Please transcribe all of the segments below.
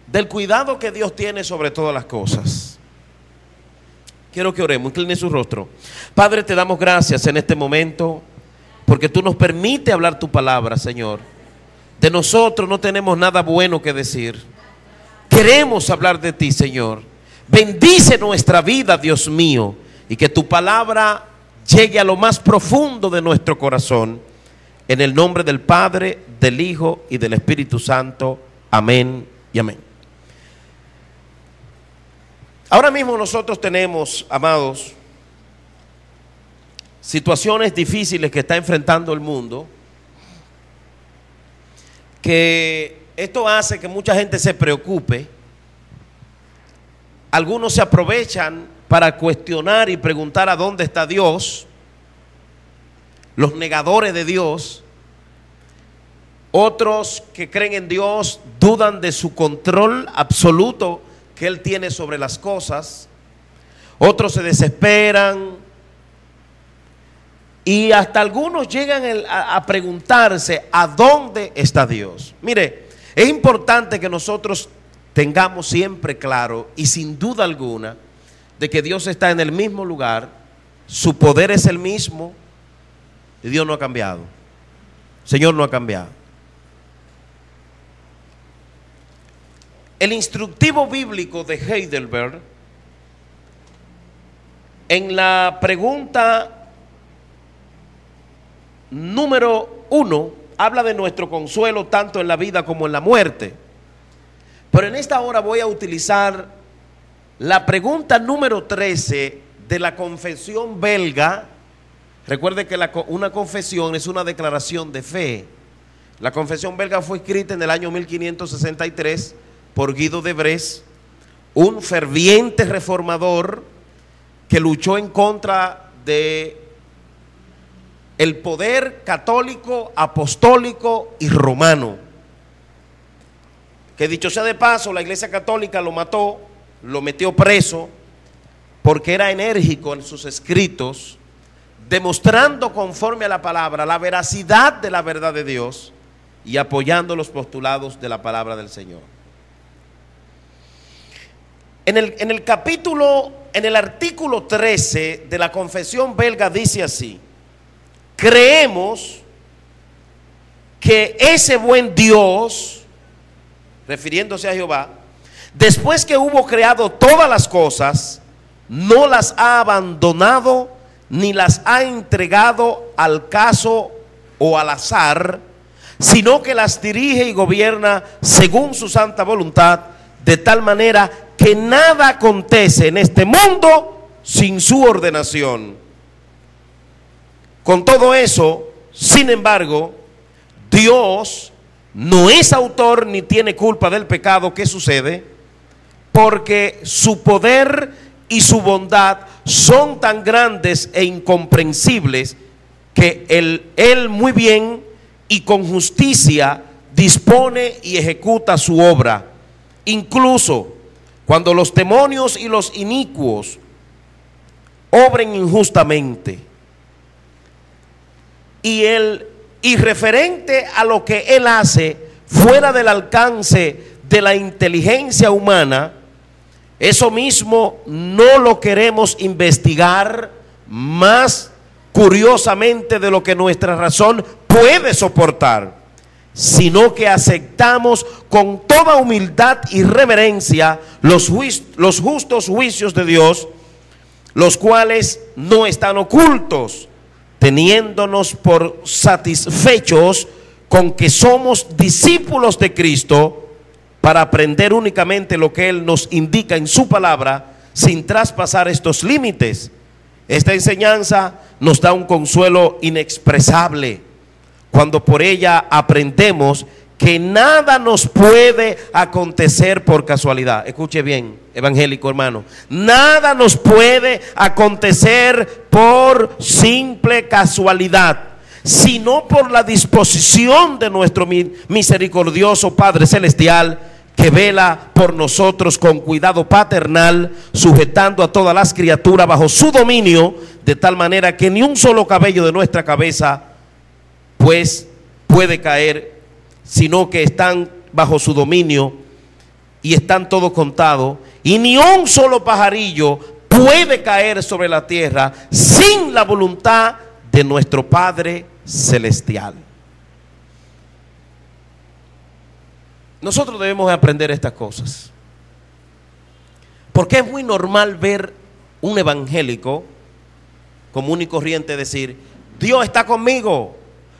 del cuidado que Dios tiene sobre todas las cosas. Quiero que oremos, incline su rostro. Padre, te damos gracias en este momento porque tú nos permites hablar tu palabra, Señor. De nosotros no tenemos nada bueno que decir. Queremos hablar de ti, Señor. Bendice nuestra vida, Dios mío, y que tu palabra llegue a lo más profundo de nuestro corazón. En el nombre del Padre, del Hijo y del Espíritu Santo. Amén y amén. Ahora mismo nosotros tenemos, amados, situaciones difíciles que está enfrentando el mundo, que esto hace que mucha gente se preocupe. Algunos se aprovechan para cuestionar y preguntar a dónde está Dios, los negadores de Dios. Otros que creen en Dios dudan de su control absoluto que Él tiene sobre las cosas. Otros se desesperan y hasta algunos llegan a preguntarse a dónde está Dios. Mire, es importante que nosotros tengamos siempre claro y sin duda alguna de que Dios está en el mismo lugar, su poder es el mismo y Dios no ha cambiado. El Señor no ha cambiado. El instructivo bíblico de Heidelberg, en la pregunta número 1, habla de nuestro consuelo tanto en la vida como en la muerte. Pero en esta hora voy a utilizar la pregunta número 13 de la confesión belga. Recuerde que una confesión es una declaración de fe. La confesión belga fue escrita en el año 1563 por Guido de Bresse, un ferviente reformador que luchó en contra de el poder católico, apostólico y romano. Que dicho sea de paso, la Iglesia Católica lo mató, lo metió preso, porque era enérgico en sus escritos, demostrando conforme a la palabra la veracidad de la verdad de Dios y apoyando los postulados de la palabra del Señor. En el artículo 13 de la confesión belga dice así: creemos que ese buen Dios, refiriéndose a Jehová, después que hubo creado todas las cosas, no las ha abandonado ni las ha entregado al caso o al azar, sino que las dirige y gobierna según su santa voluntad, de tal manera que nada acontece en este mundo sin su ordenación. Con todo eso, sin embargo, Dios no es autor ni tiene culpa del pecado que sucede, porque su poder y su bondad son tan grandes e incomprensibles que Él muy bien y con justicia dispone y ejecuta su obra. Incluso cuando los demonios y los inicuos obren injustamente, y referente a lo que Él hace fuera del alcance de la inteligencia humana, eso mismo no lo queremos investigar más curiosamente de lo que nuestra razón puede soportar, sino que aceptamos con toda humildad y reverencia los justos juicios de Dios, los cuales no están ocultos, teniéndonos por satisfechos con que somos discípulos de Cristo, para aprender únicamente lo que Él nos indica en su palabra, sin traspasar estos límites. Esta enseñanza nos da un consuelo inexpresable, cuando por ella aprendemos que nada nos puede acontecer por casualidad. Escuche bien, evangélico hermano, nada nos puede acontecer por simple casualidad, sino por la disposición de nuestro misericordioso Padre Celestial, que vela por nosotros con cuidado paternal, sujetando a todas las criaturas bajo su dominio, de tal manera que ni un solo cabello de nuestra cabeza pues puede caer, sino que están bajo su dominio, y están todos contados, y ni un solo pajarillo puede caer sobre la tierra sin la voluntad de nuestro Padre Celestial. Nosotros debemos aprender estas cosas, porque es muy normal ver un evangélico común y corriente decir: Dios está conmigo,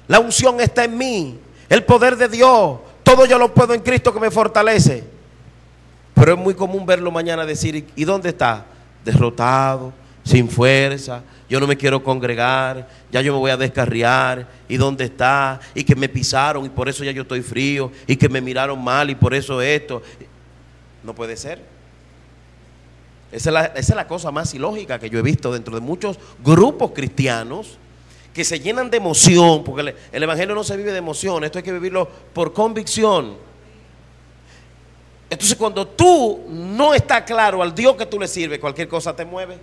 la unción está en mí, el poder de Dios, todo yo lo puedo en Cristo que me fortalece. Pero es muy común verlo mañana decir: ¿y dónde está? Derrotado, sin fuerza, yo no me quiero congregar, ya yo me voy a descarriar. ¿Y dónde está? Y que me pisaron y por eso ya yo estoy frío, y que me miraron mal y por eso esto. No puede ser. Esa es la cosa más ilógica que yo he visto dentro de muchos grupos cristianos que se llenan de emoción, porque el evangelio no se vive de emoción, esto hay que vivirlo por convicción. Entonces, cuando tú no estás claro al Dios que tú le sirves, cualquier cosa te mueve.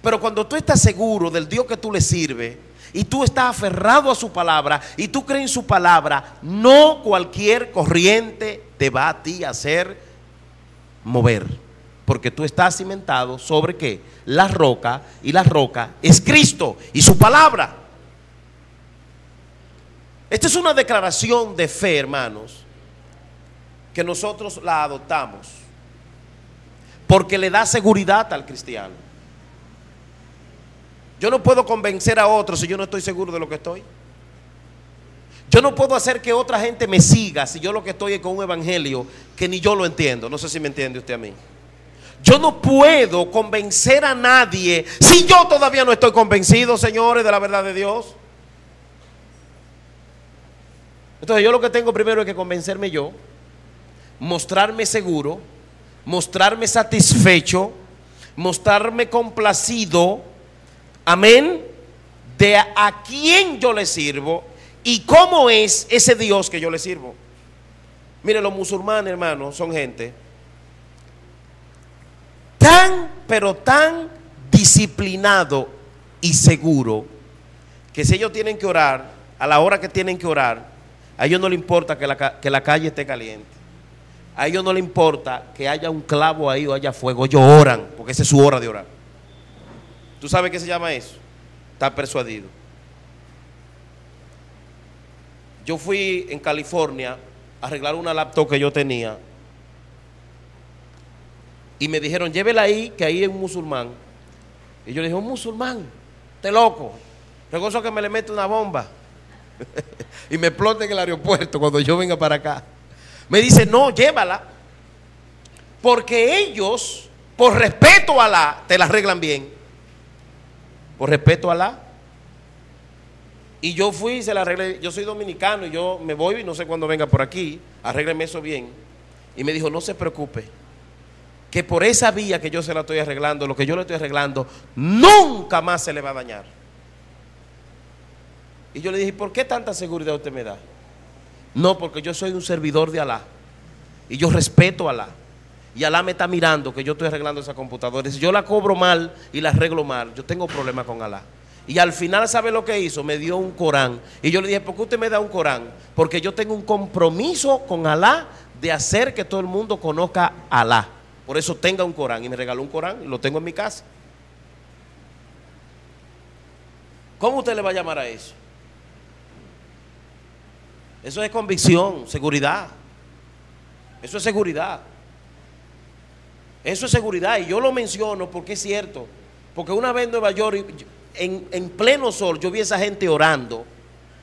Pero cuando tú estás seguro del Dios que tú le sirves y tú estás aferrado a su palabra y tú crees en su palabra, no cualquier corriente te va a ti a hacer mover, porque tú estás cimentado sobre ¿qué? La roca, y la roca es Cristo y su palabra. Esta es una declaración de fe, hermanos, que nosotros la adoptamos porque le da seguridad al cristiano. Yo no puedo convencer a otros si yo no estoy seguro de lo que estoy. Yo no puedo hacer que otra gente me siga si yo lo que estoy es con un evangelio que ni yo lo entiendo. No sé si me entiende usted a mí. Yo no puedo convencer a nadie si yo todavía no estoy convencido, señores, de la verdad de Dios. Entonces yo lo que tengo primero es que convencerme yo, mostrarme seguro, mostrarme satisfecho, mostrarme complacido, amén, de a quién yo le sirvo y cómo es ese Dios que yo le sirvo. Mire, los musulmanes, hermanos, son gente tan, pero tan disciplinado y seguro que si ellos tienen que orar, a la hora que tienen que orar, a ellos no les importa que la calle esté caliente. A ellos no les importa que haya un clavo ahí o haya fuego. Ellos oran, porque esa es su hora de orar. ¿Tú sabes qué se llama eso? Estar persuadido. Yo fui en California a arreglar una laptop que yo tenía y me dijeron: llévela ahí, que ahí es un musulmán. Y yo le dije: un musulmán, te loco, regozo que me le mete una bomba y me explote en el aeropuerto cuando yo venga para acá. Me dice: no, llévala, porque ellos, por respeto a Alá, te la arreglan bien. Por respeto a Alá. Y yo fui y se la arreglé. Yo soy dominicano y yo me voy y no sé cuándo venga por aquí, arrégleme eso bien. Y me dijo: no se preocupe, que por esa vía que yo se la estoy arreglando, lo que yo le estoy arreglando, nunca más se le va a dañar. Y yo le dije: ¿por qué tanta seguridad usted me da? No, porque yo soy un servidor de Alá y yo respeto a Alá, y Alá me está mirando que yo estoy arreglando esa computadora. Y si yo la cobro mal y la arreglo mal, yo tengo problema con Alá. Y al final, ¿sabe lo que hizo? Me dio un Corán. Y yo le dije: ¿por qué usted me da un Corán? Porque yo tengo un compromiso con Alá de hacer que todo el mundo conozca a Alá. Por eso tenga un Corán. Y me regaló un Corán y lo tengo en mi casa. ¿Cómo usted le va a llamar a eso? Eso es convicción, seguridad. Eso es seguridad. Eso es seguridad. Y yo lo menciono porque es cierto. Porque una vez en Nueva York, en pleno sol, yo vi a esa gente orando.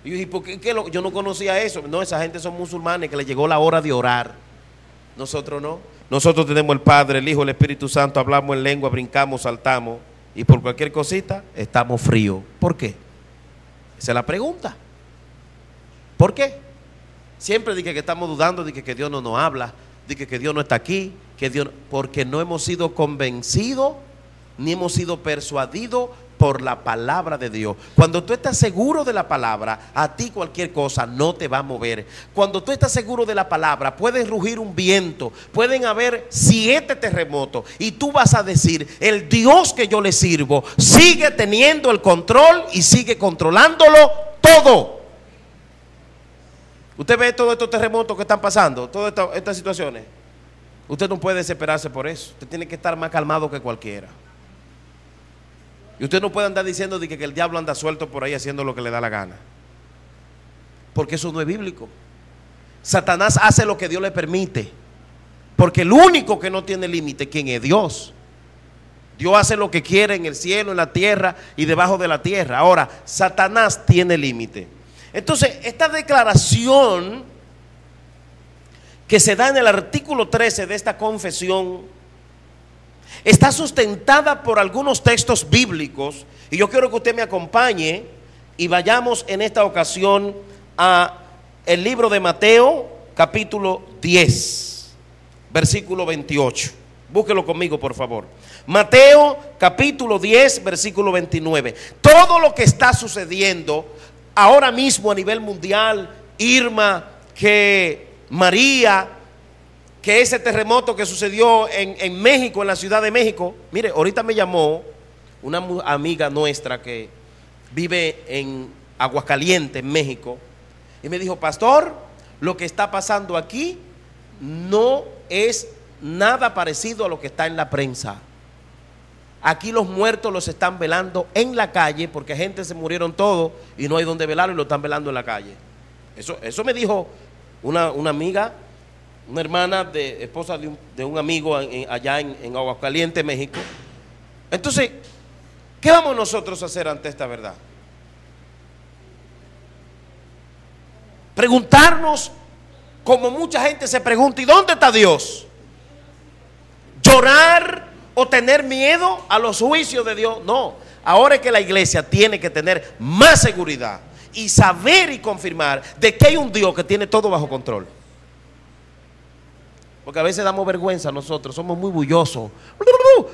Y yo dije: ¿por qué? Yo no conocía eso. No, esa gente son musulmanes que les llegó la hora de orar. Nosotros no. Nosotros tenemos el Padre, el Hijo, el Espíritu Santo, hablamos en lengua, brincamos, saltamos. Y por cualquier cosita estamos fríos. ¿Por qué? Esa es la pregunta. ¿Por qué? Siempre dije que estamos dudando, dije que Dios no nos habla, dije que Dios no está aquí, que Dios, porque no hemos sido convencidos ni hemos sido persuadidos por la palabra de Dios. Cuando tú estás seguro de la palabra, a ti cualquier cosa no te va a mover. Cuando tú estás seguro de la palabra, puede rugir un viento, pueden haber 7 terremotos y tú vas a decir: el Dios que yo le sirvo sigue teniendo el control y sigue controlándolo todo. Usted ve todos estos terremotos que están pasando, todas estas situaciones. Usted no puede desesperarse por eso. Usted tiene que estar más calmado que cualquiera. Y usted no puede andar diciendo de que el diablo anda suelto por ahí haciendo lo que le da la gana. Porque eso no es bíblico. Satanás hace lo que Dios le permite. Porque el único que no tiene límite, ¿quién es? Dios. Dios hace lo que quiere en el cielo, en la tierra y debajo de la tierra. Ahora, Satanás tiene límite. Entonces, esta declaración que se da en el artículo 13 de esta confesión está sustentada por algunos textos bíblicos, y yo quiero que usted me acompañe y vayamos en esta ocasión a el libro de Mateo, capítulo 10, versículo 28. Búsquelo conmigo, por favor. Mateo, capítulo 10, versículo 29. Todo lo que está sucediendo ahora mismo a nivel mundial, Irma, que María, que ese terremoto que sucedió en México, en la Ciudad de México. Mire, ahorita me llamó una amiga nuestra que vive en Aguascalientes, en México, y me dijo: pastor, lo que está pasando aquí no es nada parecido a lo que está en la prensa. Aquí los muertos los están velando en la calle, porque gente se murieron todos y no hay donde velarlo y lo están velando en la calle. Eso me dijo una amiga, una hermana, esposa de un amigo allá en Aguascalientes, México. Entonces, ¿qué vamos nosotros a hacer ante esta verdad? Preguntarnos, como mucha gente se pregunta: ¿y dónde está Dios? Llorar o tener miedo a los juicios de Dios. No, ahora es que la iglesia tiene que tener más seguridad y saber y confirmar de que hay un Dios que tiene todo bajo control. Porque a veces damos vergüenza nosotros, somos muy bullosos.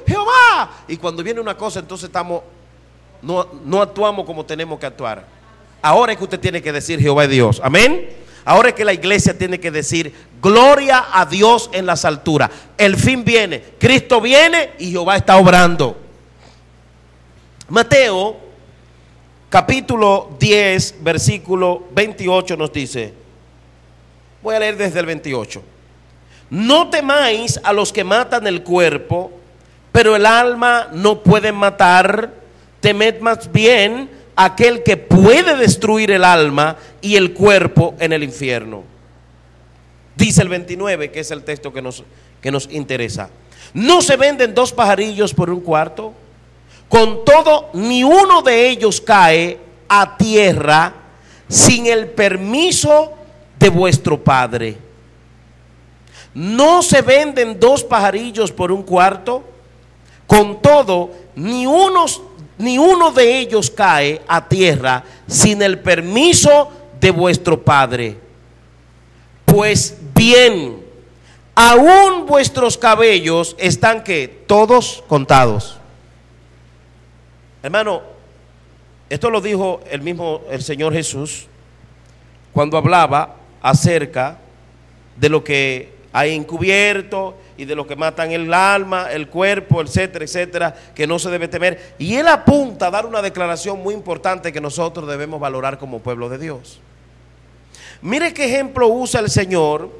Jehová. Y cuando viene una cosa, entonces no actuamos como tenemos que actuar. Ahora es que usted tiene que decir: Jehová es Dios. Amén. Ahora es que la iglesia tiene que decir: gloria a Dios en las alturas. El fin viene, Cristo viene y Jehová está obrando. Mateo, capítulo 10, versículo 28 nos dice, voy a leer desde el 28. No temáis a los que matan el cuerpo, pero el alma no pueden matar. Temed más bien a aquel que puede destruir el alma y el cuerpo en el infierno. Dice el 29, que es el texto que nos interesa. ¿No se venden 2 pajarillos por un cuarto? Con todo, ni uno de ellos cae a tierra sin el permiso de vuestro Padre. ¿No se venden 2 pajarillos por un cuarto? Con todo, ni uno de ellos cae a tierra sin el permiso de vuestro Padre. Pues bien, aún vuestros cabellos están ¿qué? Todos contados. Hermano, esto lo dijo el Señor Jesús cuando hablaba acerca de lo que hay encubierto y de lo que matan el alma, el cuerpo, etcétera, etcétera, que no se debe temer. Y él apunta a dar una declaración muy importante que nosotros debemos valorar como pueblo de Dios. Mire qué ejemplo usa el Señor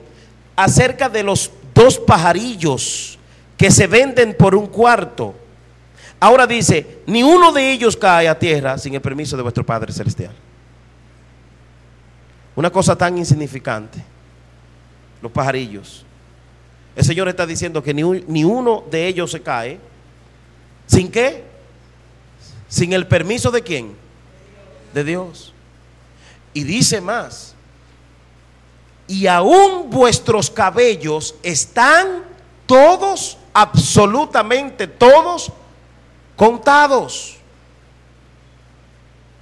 acerca de los 2 pajarillos que se venden por un cuarto. Ahora dice: ni uno de ellos cae a tierra sin el permiso de vuestro Padre Celestial. Una cosa tan insignificante, los pajarillos. El Señor está diciendo que ni uno de ellos se cae. ¿Sin qué? Sin el permiso de ¿quién? De Dios. Y dice más: y aún vuestros cabellos están todos, absolutamente todos, contados.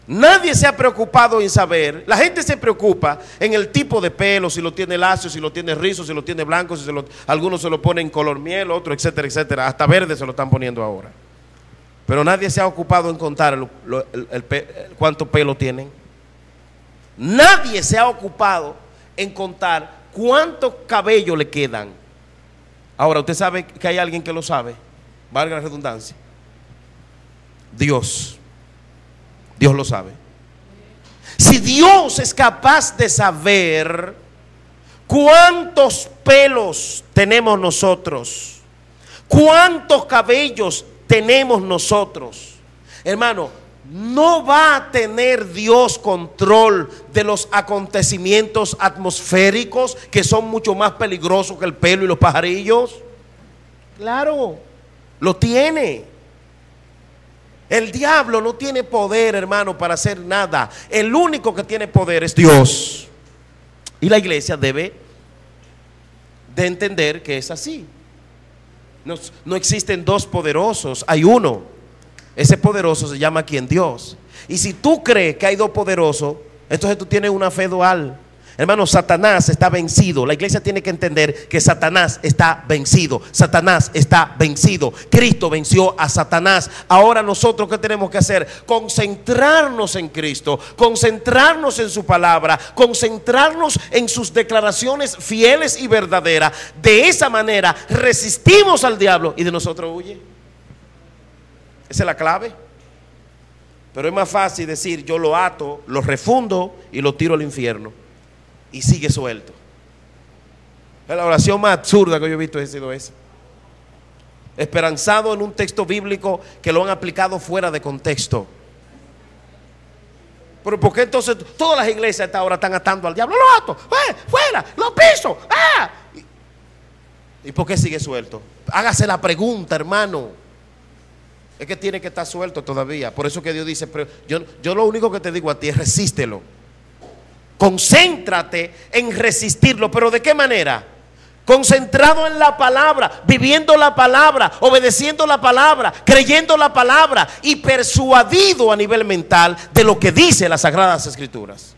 Nadie se ha preocupado en saber. La gente se preocupa en el tipo de pelo, si lo tiene lacio, si lo tiene rizo, si lo tiene blanco, algunos se lo ponen color miel, otros, etcétera, etcétera. Hasta verde se lo están poniendo ahora. Pero nadie se ha ocupado en contar cuánto pelo tienen. Nadie se ha ocupado en contar cuántos cabellos le quedan. Ahora, ¿usted sabe que hay alguien que lo sabe? Valga la redundancia. Dios. Dios lo sabe. Si Dios es capaz de saber cuántos pelos tenemos nosotros, cuántos cabellos tenemos nosotros, hermano, ¿no va a tener Dios control de los acontecimientos atmosféricos que son mucho más peligrosos que el pelo y los pajarillos? Claro, lo tiene. El diablo no tiene poder, hermano, para hacer nada. El único que tiene poder es Dios. Y la iglesia debe de entender que es así. No existen dos poderosos, hay uno. Ese poderoso se llama ¿quién? Dios. Y si tú crees que hay dos poderosos, entonces tú tienes una fe dual. Hermano, Satanás está vencido. La iglesia tiene que entender que Satanás está vencido. Satanás está vencido. Cristo venció a Satanás. Ahora nosotros, ¿qué tenemos que hacer? Concentrarnos en Cristo, concentrarnos en su palabra, concentrarnos en sus declaraciones fieles y verdaderas. De esa manera resistimos al diablo y de nosotros huye. Esa es la clave. Pero es más fácil decir: yo lo ato, lo refundo y lo tiro al infierno y sigue suelto. La oración más absurda que yo he visto ha sido esa, esperanzado en un texto bíblico que lo han aplicado fuera de contexto. Pero ¿por qué entonces todas las iglesias a esta hora están atando al diablo? Lo ato, fuera, lo piso, ¿y por qué sigue suelto? Hágase la pregunta, hermano. Es que tiene que estar suelto todavía. Por eso que Dios dice: pero yo lo único que te digo a ti es resístelo. Concéntrate en resistirlo. ¿Pero de qué manera? Concentrado en la palabra, viviendo la palabra, obedeciendo la palabra, creyendo la palabra y persuadido a nivel mental de lo que dice las Sagradas Escrituras.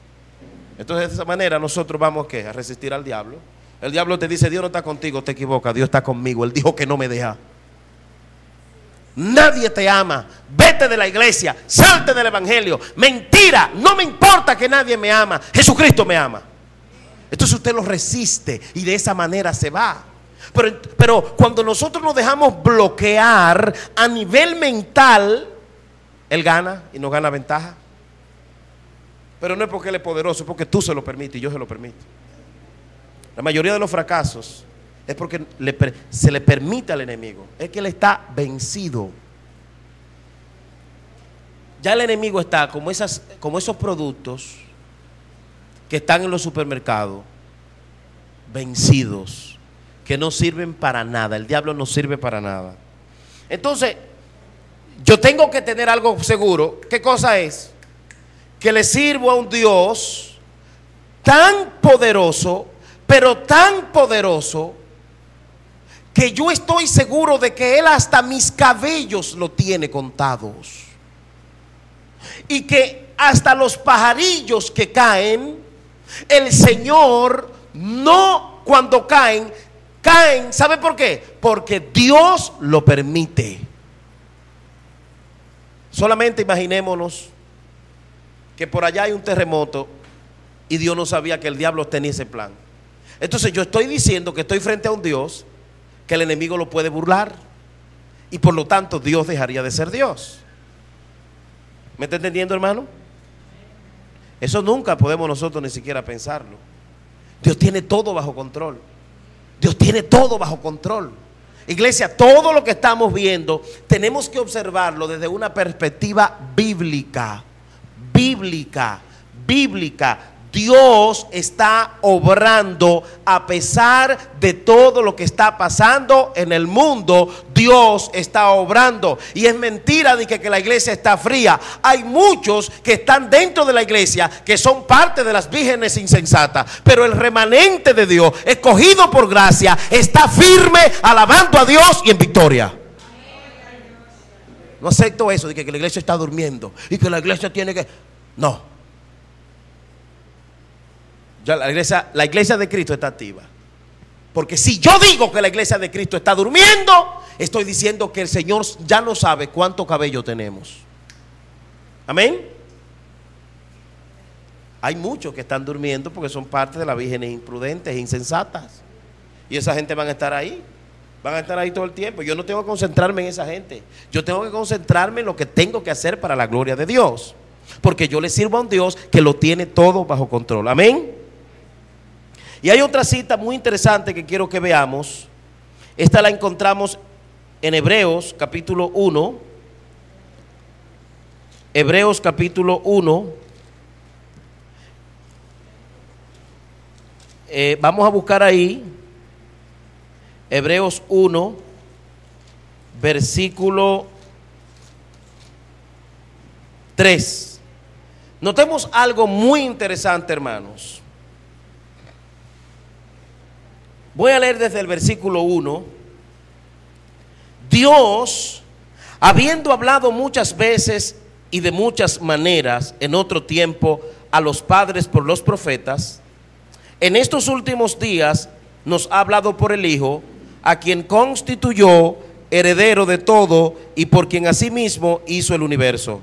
Entonces, de esa manera nosotros vamos a resistir al diablo. El diablo te dice: Dios no está contigo, te equivocas, Dios está conmigo. Él dijo que no me deja. Nadie te ama, vete de la iglesia, salte del evangelio. Mentira, no me importa que nadie me ama, Jesucristo me ama. Entonces usted lo resiste y de esa manera se va. Pero cuando nosotros nos dejamos bloquear a nivel mental, Él gana y nos gana ventaja. Pero no es porque Él es poderoso, es porque tú se lo permites y yo se lo permito. La mayoría de los fracasos es porque se le permite al enemigo. Es que él está vencido. Ya el enemigo está como esos productos que están en los supermercados, vencidos, que no sirven para nada. El diablo no sirve para nada. Entonces, yo tengo que tener algo seguro. ¿Qué cosa es? Que le sirvo a un Dios tan poderoso, pero tan poderoso, que yo estoy seguro de que Él hasta mis cabellos lo tiene contados. Y que hasta los pajarillos que caen, el Señor no, cuando caen, ¿sabe por qué? Porque Dios lo permite. Solamente imaginémonos que por allá hay un terremoto y Dios no sabía que el diablo tenía ese plan. Entonces yo estoy diciendo que estoy frente a un Dios que el enemigo lo puede burlar y por lo tanto Dios dejaría de ser Dios. ¿Me está entendiendo, hermano? Eso nunca podemos nosotros ni siquiera pensarlo. Dios tiene todo bajo control. Dios tiene todo bajo control. Iglesia, todo lo que estamos viendo tenemos que observarlo desde una perspectiva bíblica. Bíblica. Dios está obrando a pesar de todo lo que está pasando en el mundo. Dios está obrando. Y es mentira de que la iglesia está fría. Hay muchos que están dentro de la iglesia que son parte de las vírgenes insensatas, pero el remanente de Dios, escogido por gracia, está firme, alabando a Dios y en victoria. No acepto eso de que la iglesia está durmiendo y que la iglesia tiene que... No. Ya la iglesia de Cristo está activa. Porque si yo digo que la iglesia de Cristo está durmiendo, estoy diciendo que el Señor ya no sabe cuánto cabello tenemos. Amén. Hay muchos que están durmiendo porque son parte de las vírgenes imprudentes e insensatas. Y esa gente van a estar ahí. Van a estar ahí todo el tiempo. Yo no tengo que concentrarme en esa gente. Yo tengo que concentrarme en lo que tengo que hacer para la gloria de Dios. porque yo le sirvo a un Dios que lo tiene todo bajo control. Amén. Y hay otra cita muy interesante que quiero que veamos. Esta la encontramos en Hebreos capítulo 1. Hebreos capítulo 1. Vamos a buscar ahí Hebreos 1, versículo 3. Notemos algo muy interesante, hermanos. Voy a leer desde el versículo 1. Dios, habiendo hablado muchas veces y de muchas maneras en otro tiempo a los padres por los profetas, en estos últimos días nos ha hablado por el Hijo, a quien constituyó heredero de todo y por quien asimismo hizo el universo.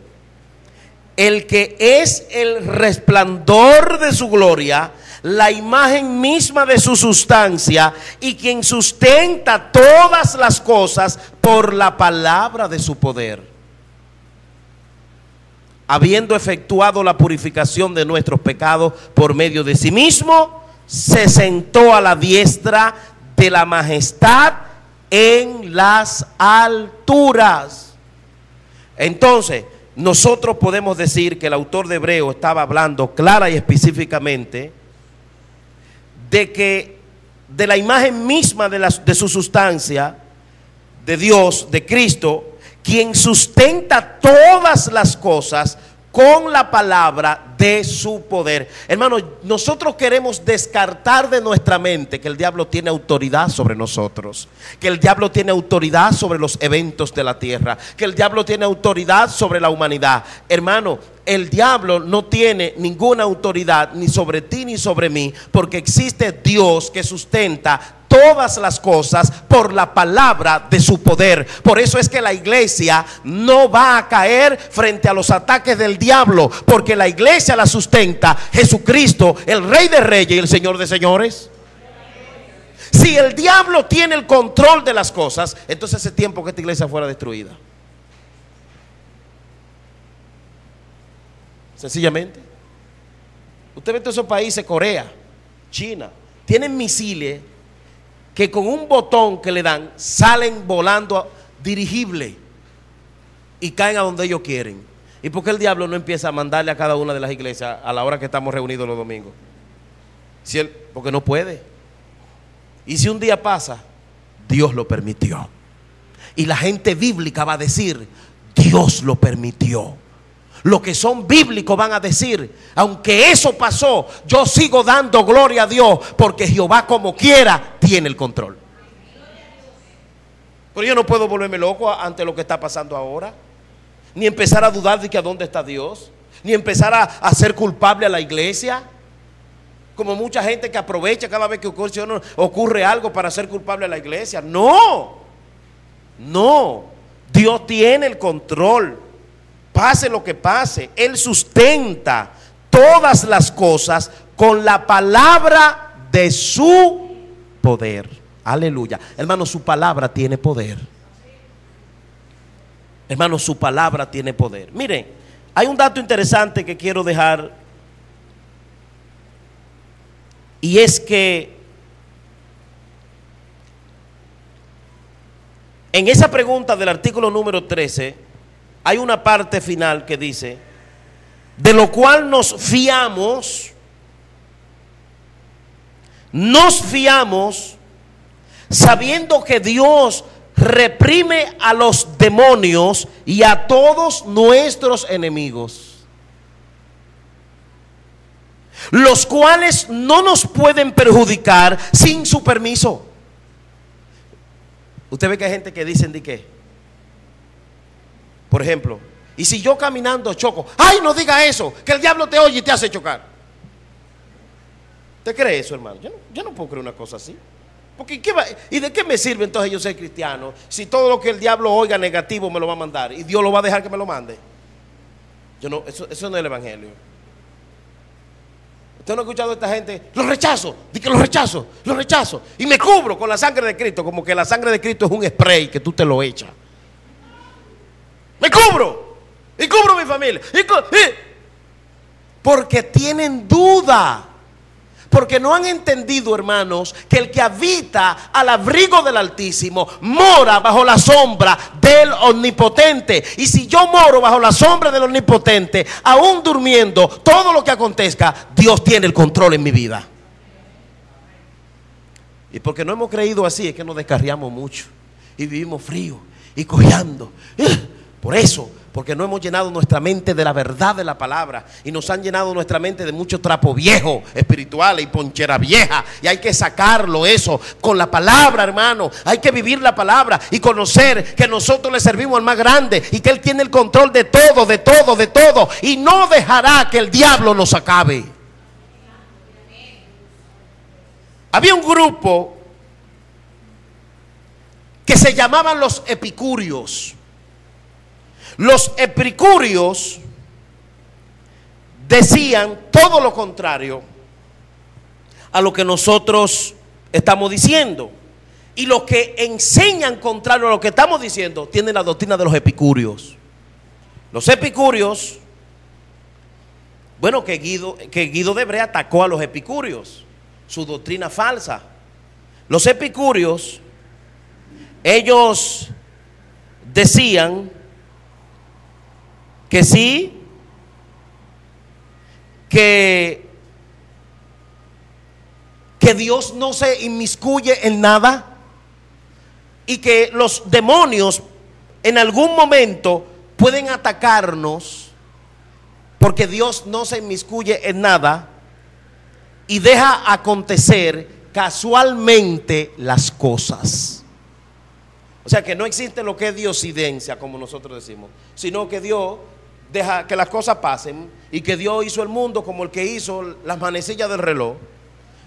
El que es el resplandor de su gloria, la imagen misma de su sustancia, y quien sustenta todas las cosas por la palabra de su poder. Habiendo efectuado la purificación de nuestros pecados por medio de sí mismo, se sentó a la diestra de la majestad en las alturas. Entonces, nosotros podemos decir que el autor de Hebreo estaba hablando clara y específicamente de que de la imagen misma de su sustancia, de Dios, de Cristo, quien sustenta todas las cosas con la palabra de su poder. Hermanos, nosotros queremos descartar de nuestra mente que el diablo tiene autoridad sobre nosotros, que el diablo tiene autoridad sobre los eventos de la tierra, que el diablo tiene autoridad sobre la humanidad. Hermano, el diablo no tiene ninguna autoridad ni sobre ti ni sobre mí, porque existe Dios que sustenta todas las cosas por la palabra de su poder. Por eso es que la iglesia no va a caer frente a los ataques del diablo, porque la iglesia la sustenta Jesucristo, el Rey de Reyes y el Señor de Señores. Si el diablo tiene el control de las cosas, entonces hace tiempo que esta iglesia fuera destruida. Sencillamente. Usted ve todos esos países, Corea, China, tienen misiles que con un botón que le dan salen volando dirigible y caen a donde ellos quieren. ¿Y por qué el diablo no empieza a mandarle a cada una de las iglesias a la hora que estamos reunidos los domingos? Porque no puede. Y si un día pasa, Dios lo permitió. Y la gente bíblica va a decir, Dios lo permitió. Los que son bíblicos van a decir, aunque eso pasó, yo sigo dando gloria a Dios, porque Jehová como quiera tiene el control. Pero yo no puedo volverme loco ante lo que está pasando ahora, ni empezar a dudar de que a dónde está Dios, ni empezar a hacer culpable a la iglesia, como mucha gente que aprovecha cada vez que ocurre algo para hacer culpable a la iglesia. No, Dios tiene el control. Pase lo que pase, Él sustenta todas las cosas con la palabra de su poder. Aleluya. Hermano, su palabra tiene poder. Hermano, su palabra tiene poder. Miren, hay un dato interesante que quiero dejar, y es que en esa pregunta del artículo número 13 hay una parte final que dice, de lo cual nos fiamos sabiendo que Dios reprime a los demonios y a todos nuestros enemigos, los cuales no nos pueden perjudicar sin su permiso. Usted ve que hay gente que dicen de qué. Por ejemplo, y si yo caminando choco, ¡ay, no diga eso! Que el diablo te oye y te hace chocar. ¿Usted cree eso, hermano? Yo no puedo creer una cosa así. Porque ¿y de qué me sirve entonces yo ser cristiano si todo lo que el diablo oiga negativo me lo va a mandar y Dios lo va a dejar que me lo mande? Eso no es el evangelio. Usted no ha escuchado a esta gente, lo rechazo, lo rechazo y me cubro con la sangre de Cristo, como que la sangre de Cristo es un spray que tú te lo echas. Me cubro y cubro mi familia. Porque tienen duda. Porque no han entendido, hermanos, que el que habita al abrigo del Altísimo mora bajo la sombra del Omnipotente. Y si yo moro bajo la sombra del Omnipotente, aún durmiendo, todo lo que acontezca, Dios tiene el control en mi vida. Y porque no hemos creído así, es que nos descarriamos mucho y vivimos frío y cojeando. Por eso, porque no hemos llenado nuestra mente de la verdad de la palabra, y nos han llenado nuestra mente de mucho trapo viejo espiritual y ponchera vieja, y hay que sacarlo eso con la palabra, hermano. Hay que vivir la palabra y conocer que nosotros le servimos al más grande y que Él tiene el control de todo, de todo, de todo, y no dejará que el diablo nos acabe. Había un grupo que se llamaban los epicúreos. Los epicúreos decían todo lo contrario a lo que nosotros estamos diciendo. Y los que enseñan contrario a lo que estamos diciendo tienen la doctrina de los epicúreos. Los epicúreos, bueno, que Guido de Brea atacó a los epicúreos, su doctrina falsa. Los epicúreos, ellos decían que sí, que Dios no se inmiscuye en nada, y que los demonios en algún momento pueden atacarnos porque Dios no se inmiscuye en nada y deja acontecer casualmente las cosas. O sea, que no existe lo que es diosidencia, como nosotros decimos, sino que Dios deja que las cosas pasen, y que Dios hizo el mundo como el que hizo las manecillas del reloj.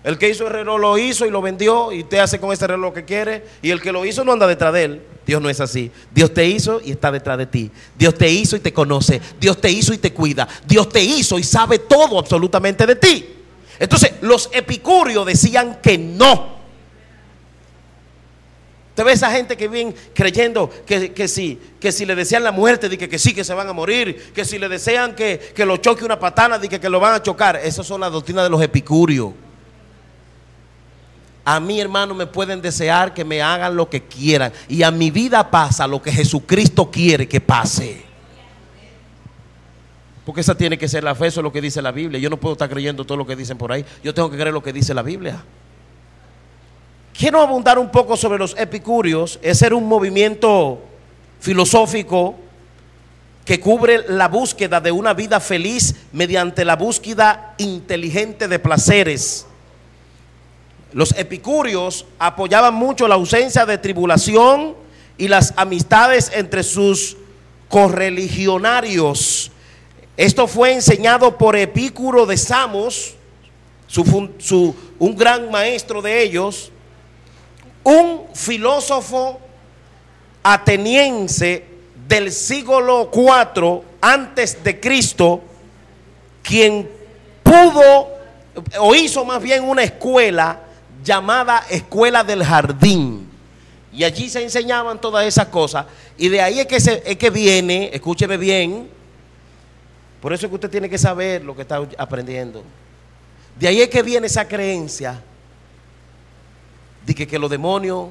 El que hizo el reloj lo hizo y lo vendió, y usted hace con ese reloj lo que quiere, y el que lo hizo no anda detrás de él. Dios no es así. Dios te hizo y está detrás de ti. Dios te hizo y te conoce. Dios te hizo y te cuida. Vios te hizo y sabe todo absolutamente de ti. Entonces los epicúreos decían que no. Usted ve esa gente que viene creyendo que si le desean la muerte, que sí, que se van a morir, que si le desean que lo choque una patana, que lo van a chocar. Esas son las doctrinas de los epicúreos. A mí, hermano, me pueden desear que me hagan lo que quieran, y a mi vida pasa lo que Jesucristo quiere que pase. Porque esa tiene que ser la fe, eso es lo que dice la Biblia. Yo no puedo estar creyendo todo lo que dicen por ahí. Yo tengo que creer lo que dice la Biblia. Quiero abundar un poco sobre los epicúreos. Es ser un movimiento filosófico que cubre la búsqueda de una vida feliz mediante la búsqueda inteligente de placeres. Los epicúreos apoyaban mucho la ausencia de tribulación y las amistades entre sus correligionarios. Esto fue enseñado por Epicuro de Samos, un gran maestro de ellos, un filósofo ateniense del siglo IV antes de Cristo, quien pudo o hizo más bien una escuela llamada Escuela del Jardín, y allí se enseñaban todas esas cosas, y de ahí es que viene, escúcheme bien, por eso es que usted tiene que saber lo que está aprendiendo. De ahí es que viene esa creencia de que los demonios,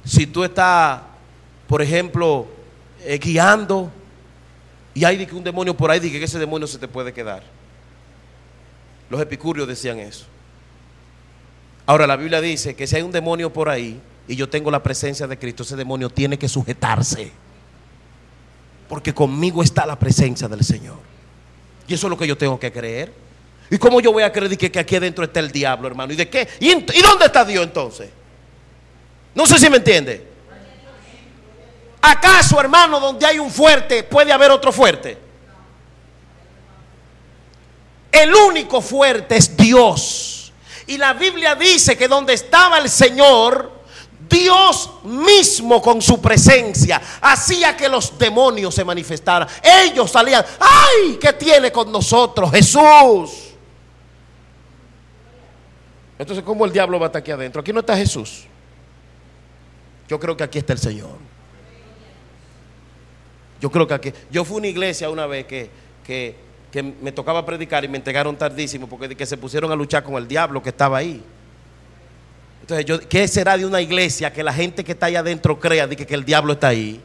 si tú estás, por ejemplo, guiando y hay un demonio por ahí, que ese demonio se te puede quedar. Los epicúreos decían eso. Ahora la Biblia dice que si hay un demonio por ahí y yo tengo la presencia de Cristo, ese demonio tiene que sujetarse, porque conmigo está la presencia del Señor. Y eso es lo que yo tengo que creer. ¿Y cómo yo voy a creer que aquí adentro está el diablo, hermano? ¿Y de qué? ¿Y dónde está Dios entonces? No sé si me entiende. ¿Acaso, hermano, donde hay un fuerte puede haber otro fuerte? El único fuerte es Dios. Y la Biblia dice que donde estaba el Señor, Dios mismo con su presencia hacía que los demonios se manifestaran. Ellos salían. ¡Ay! ¿Qué tiene con nosotros Jesús? Entonces, ¿cómo el diablo va a estar aquí adentro? Aquí no está Jesús. Yo creo que aquí está el Señor. Yo creo que aquí. Yo fui a una iglesia una vez que que me tocaba predicar y me entregaron tardísimo porque que se pusieron a luchar con el diablo que estaba ahí. Entonces, ¿qué será de una iglesia que la gente que está allá adentro crea de que el diablo está ahí?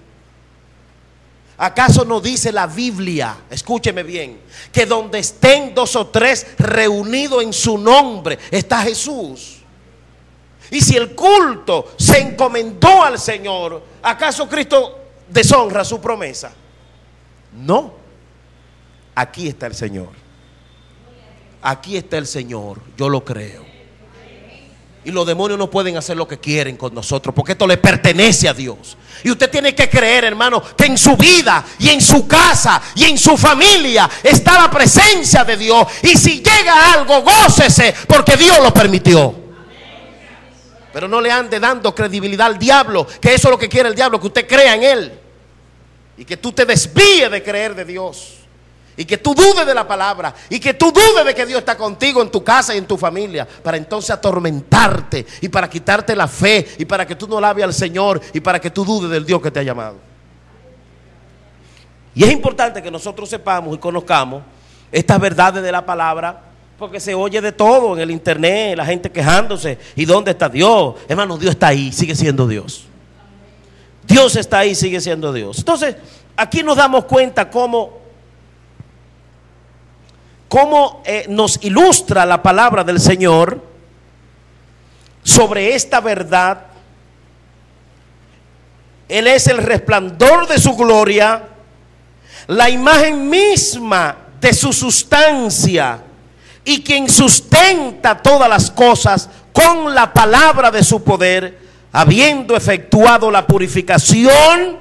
¿Acaso no dice la Biblia, escúcheme bien, que donde estén 2 o 3 reunidos en su nombre está Jesús? Y si el culto se encomendó al Señor, ¿acaso Cristo deshonra su promesa? No. Aquí está el Señor. Aquí está el Señor, yo lo creo. Y los demonios no pueden hacer lo que quieren con nosotros, porque esto le pertenece a Dios. Y usted tiene que creer, hermano, que en su vida y en su casa y en su familia está la presencia de Dios. Y si llega algo, gócese, porque Dios lo permitió. Pero no le ande dando credibilidad al diablo, que eso es lo que quiere el diablo, que usted crea en él. Y que tú te desvíes de creer de Dios. Y que tú dudes de la palabra. Y que tú dudes de que Dios está contigo en tu casa y en tu familia. Para entonces atormentarte. Y para quitarte la fe. Y para que tú no alabes al Señor. Y para que tú dudes del Dios que te ha llamado. Y es importante que nosotros sepamos y conozcamos estas verdades de la palabra. Porque se oye de todo en el internet. La gente quejándose. ¿Y dónde está Dios? Hermano, Dios está ahí. Sigue siendo Dios. Dios está ahí. Sigue siendo Dios. Entonces, aquí nos damos cuenta cómo nos ilustra la palabra del Señor sobre esta verdad. Él es el resplandor de su gloria, la imagen misma de su sustancia, y quien sustenta todas las cosas con la palabra de su poder, habiendo efectuado la purificación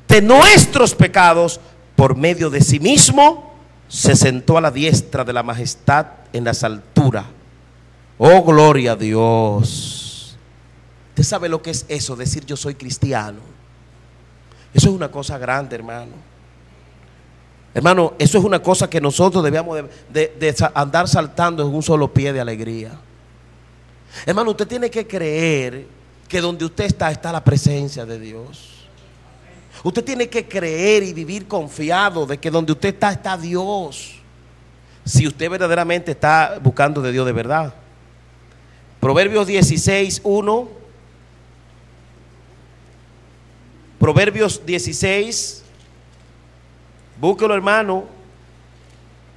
de nuestros pecados por medio de sí mismo, se sentó a la diestra de la majestad en las alturas. Oh, gloria a Dios. ¿Usted sabe lo que es eso? Decir yo soy cristiano. Eso es una cosa grande, hermano. Hermano, eso es una cosa que nosotros debíamos de andar saltando en un solo pie de alegría. Hermano, usted tiene que creer que donde usted está la presencia de Dios. Usted tiene que creer y vivir confiado de que donde usted está Dios. Si usted verdaderamente está buscando de Dios de verdad. Proverbios 16, 1. Proverbios 16. Búsquelo, hermano,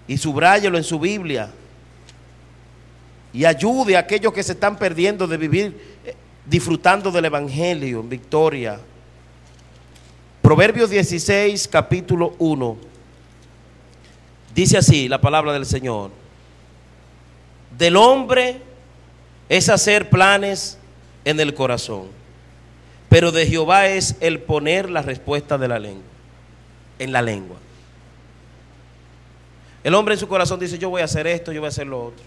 y subráyelo en su Biblia. Y ayude a aquellos que se están perdiendo de vivir disfrutando del Evangelio en victoria. Proverbios 16, capítulo 1. Dice así la palabra del Señor: del hombre es hacer planes en el corazón, pero de Jehová es el poner la respuesta de la lengua, en la lengua. El hombre en su corazón dice: yo voy a hacer esto, yo voy a hacer lo otro.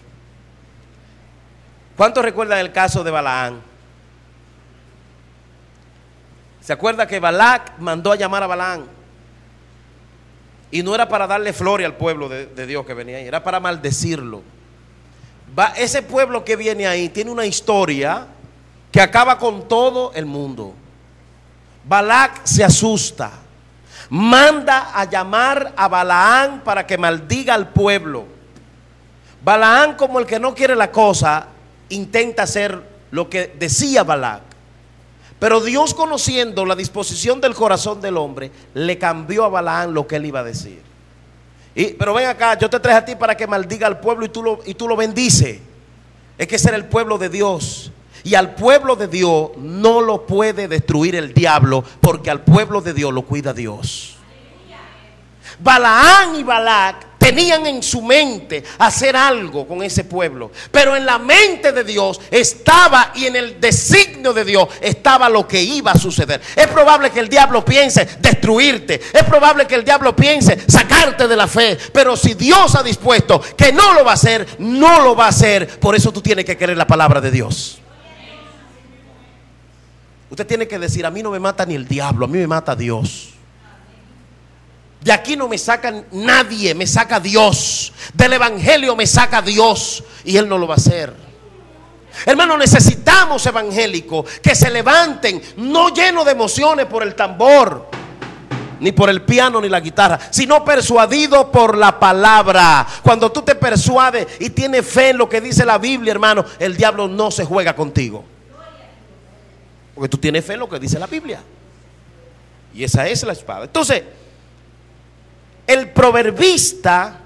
¿Cuántos recuerdan el caso de Balaam? ¿Se acuerda que Balac mandó a llamar a Balaam? Y no era para darle flores al pueblo de Dios que venía ahí, era para maldecirlo. Ese pueblo que viene ahí tiene una historia que acaba con todo el mundo. Balac se asusta, manda a llamar a Balaam para que maldiga al pueblo. Balaam, como el que no quiere la cosa, intenta hacer lo que decía Balac. Pero Dios, conociendo la disposición del corazón del hombre, le cambió a Balaam lo que él iba a decir. Pero ven acá, yo te traje a ti para que maldiga al pueblo y tú lo bendices. Es que ese era el pueblo de Dios. Y al pueblo de Dios no lo puede destruir el diablo, porque al pueblo de Dios lo cuida Dios. Balaam y Balac tenían en su mente hacer algo con ese pueblo, pero en la mente de Dios estaba, y en el designio de Dios estaba lo que iba a suceder. Es probable que el diablo piense destruirte, es probable que el diablo piense sacarte de la fe, pero si Dios ha dispuesto que no lo va a hacer, no lo va a hacer. Por eso tú tienes que creer la palabra de Dios. Usted tiene que decir: a mí no me mata ni el diablo, a mí me mata Dios. De aquí no me saca nadie, me saca Dios. Del evangelio me saca Dios, y Él no lo va a hacer. Hermano, necesitamos evangélicos que se levanten, no llenos de emociones por el tambor, ni por el piano ni la guitarra, sino persuadido por la palabra. Cuando tú te persuades y tienes fe en lo que dice la Biblia, hermano, el diablo no se juega contigo, porque tú tienes fe en lo que dice la Biblia. Y esa es la espada. Entonces, el proverbista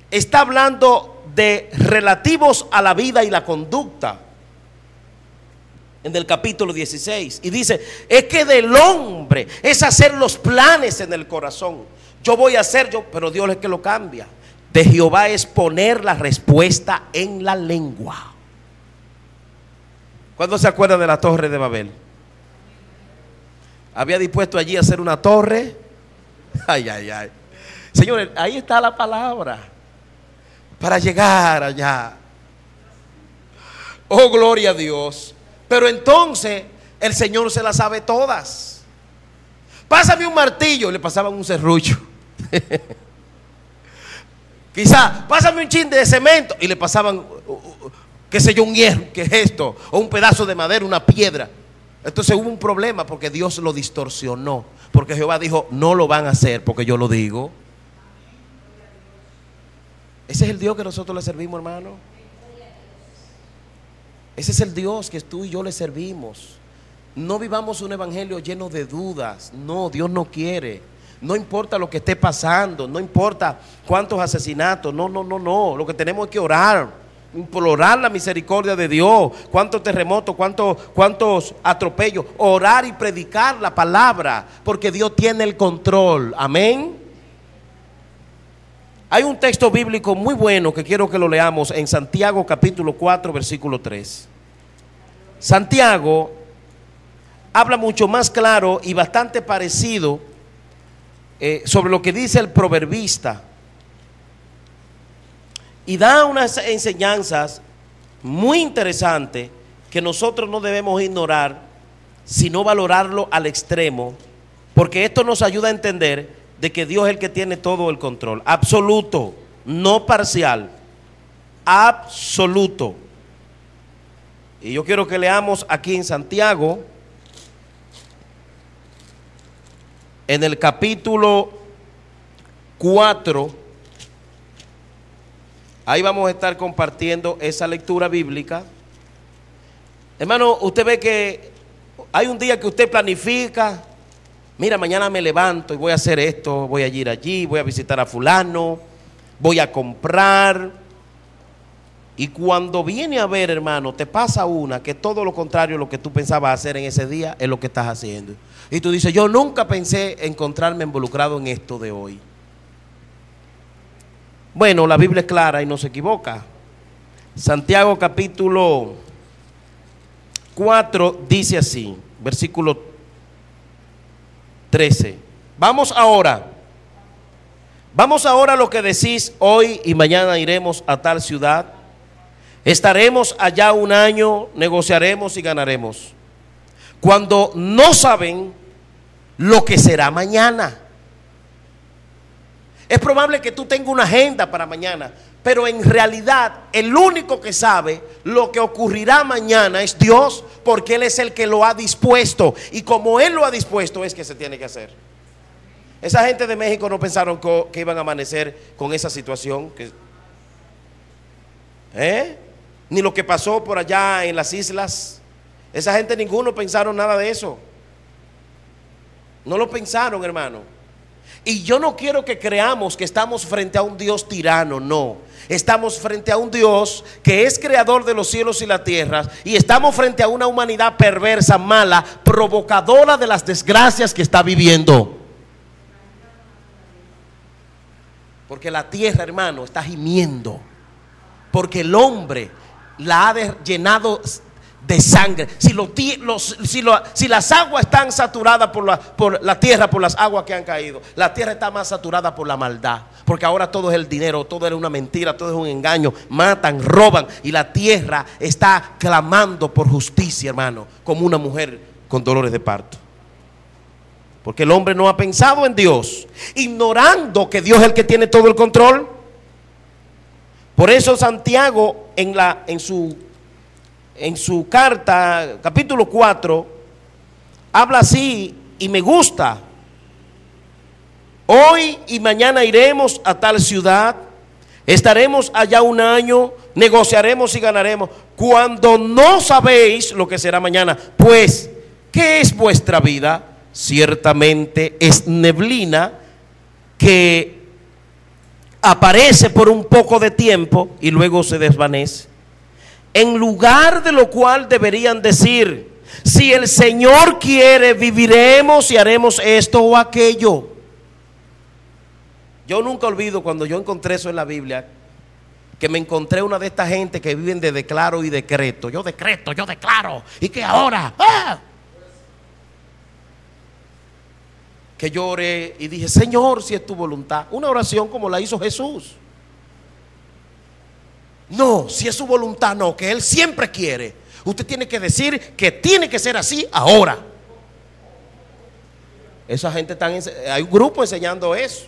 está hablando de relativos a la vida y la conducta en el capítulo 16, y dice, es que del hombre es hacer los planes en el corazón. Yo voy a hacer, pero Dios es que lo cambia. De Jehová es poner la respuesta en la lengua. ¿Cuándo se acuerda de la torre de Babel? Había dispuesto allí a hacer una torre. Ay, ay, ay. Señores, ahí está la palabra para llegar allá. Oh, gloria a Dios. Pero entonces el Señor se las sabe todas. Pásame un martillo, le pasaban un serrucho. Quizá, pásame un chin de cemento, y le pasaban, qué sé yo, un hierro, ¿qué es esto? O un pedazo de madera, una piedra. Entonces hubo un problema porque Dios lo distorsionó. Porque Jehová dijo, no lo van a hacer porque yo lo digo. Ese es el Dios que nosotros le servimos, hermano. Ese es el Dios que tú y yo le servimos. No vivamos un evangelio lleno de dudas. No, Dios no quiere. No importa lo que esté pasando, no importa cuántos asesinatos. No, no, no, no. Lo que tenemos es que orar, implorar la misericordia de Dios. Cuántos terremotos, cuántos atropellos. Orar y predicar la palabra, porque Dios tiene el control. Amén. Hay un texto bíblico muy bueno que quiero que lo leamos en Santiago capítulo 4 versículo 3. Santiago habla mucho más claro y bastante parecido sobre lo que dice el proverbista, y da unas enseñanzas muy interesantes que nosotros no debemos ignorar, sino valorarlo al extremo, porque esto nos ayuda a entender de que Dios es el que tiene todo el control, absoluto, no parcial, absoluto. Y yo quiero que leamos aquí en Santiago, en el capítulo 4, ahí vamos a estar compartiendo esa lectura bíblica. Hermano, usted ve que hay un día que usted planifica. Mira, mañana me levanto y voy a hacer esto, voy a ir allí, voy a visitar a fulano, voy a comprar. Y cuando viene a ver, hermano, te pasa una que todo lo contrario a lo que tú pensabas hacer en ese día es lo que estás haciendo. Y tú dices, yo nunca pensé encontrarme involucrado en esto de hoy. Bueno, la Biblia es clara y no se equivoca. Santiago capítulo 4 dice así, versículo 13. Vamos ahora a lo que decís: hoy y mañana iremos a tal ciudad, estaremos allá un año, negociaremos y ganaremos, cuando no saben lo que será mañana. Es probable que tú tengas una agenda para mañana, pero en realidad el único que sabe lo que ocurrirá mañana es Dios, porque Él es el que lo ha dispuesto, y como Él lo ha dispuesto es que se tiene que hacer. Esa gente de México no pensaron que iban a amanecer con esa situación, ni lo que pasó por allá en las islas. Esa gente, ninguno pensaron nada de eso. No lo pensaron, hermano. Y yo no quiero que creamos que estamos frente a un Dios tirano, no. Estamos frente a un Dios que es creador de los cielos y la tierra, y estamos frente a una humanidad perversa, mala, provocadora de las desgracias que está viviendo. Porque la tierra, hermano, está gimiendo, porque el hombre la ha llenado de sangre. Si las aguas están saturadas por la tierra, por las aguas que han caído, la tierra está más saturada por la maldad, porque ahora todo es el dinero, todo es una mentira, todo es un engaño. Matan, roban, y la tierra está clamando por justicia, hermano, como una mujer con dolores de parto. Porque el hombre no ha pensado en Dios, ignorando que Dios es el que tiene todo el control. Por eso Santiago en su carta, capítulo 4, habla así, y me gusta. Hoy y mañana iremos a tal ciudad, estaremos allá un año, negociaremos y ganaremos, cuando no sabéis lo que será mañana. Pues, ¿qué es vuestra vida? Ciertamente es neblina que aparece por un poco de tiempo y luego se desvanece. En lugar de lo cual deberían decir: si el Señor quiere, viviremos y haremos esto o aquello. Yo nunca olvido cuando yo encontré eso en la Biblia, que me encontré una de estas gente que viven de declaro y decreto. Yo decreto, yo declaro, y que ahora, que yo oré y dije: Señor, si es tu voluntad. Una oración como la hizo Jesús. No, si es su voluntad, no, que Él siempre quiere. Usted tiene que decir que tiene que ser así ahora. Esa gente hay un grupo enseñando eso.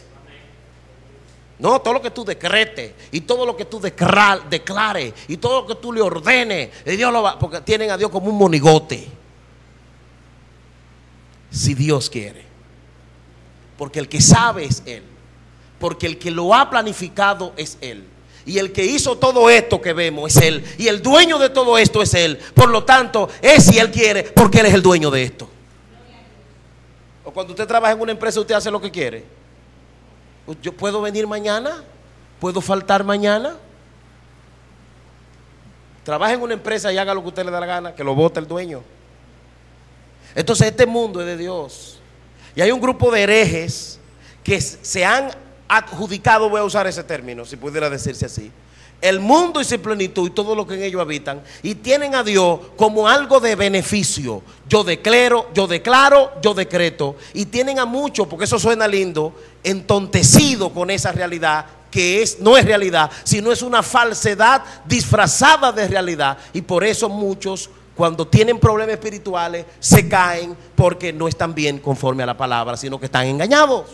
No, todo lo que tú decretes y todo lo que tú declares y todo lo que tú le ordenes, Dios lo va, porque tienen a Dios como un monigote. Si Dios quiere, porque el que sabe es Él, porque el que lo ha planificado es Él, y el que hizo todo esto que vemos es Él, y el dueño de todo esto es Él. Por lo tanto, es si Él quiere, porque Él es el dueño de esto. O cuando usted trabaja en una empresa, usted hace lo que quiere. Yo puedo venir mañana, puedo faltar mañana. Trabaja en una empresa y haga lo que usted le da la gana, que lo vote el dueño. Entonces este mundo es de Dios. Y hay un grupo de herejes que se han adjudicado, voy a usar ese término, si pudiera decirse así, el mundo y su plenitud y todo lo que en ellos habitan, y tienen a Dios como algo de beneficio. Yo declaro, yo decreto, y tienen a muchos, porque eso suena lindo, entontecido con esa realidad que no es realidad, sino es una falsedad disfrazada de realidad. Y por eso muchos, cuando tienen problemas espirituales, se caen porque no están bien conforme a la palabra, sino que están engañados.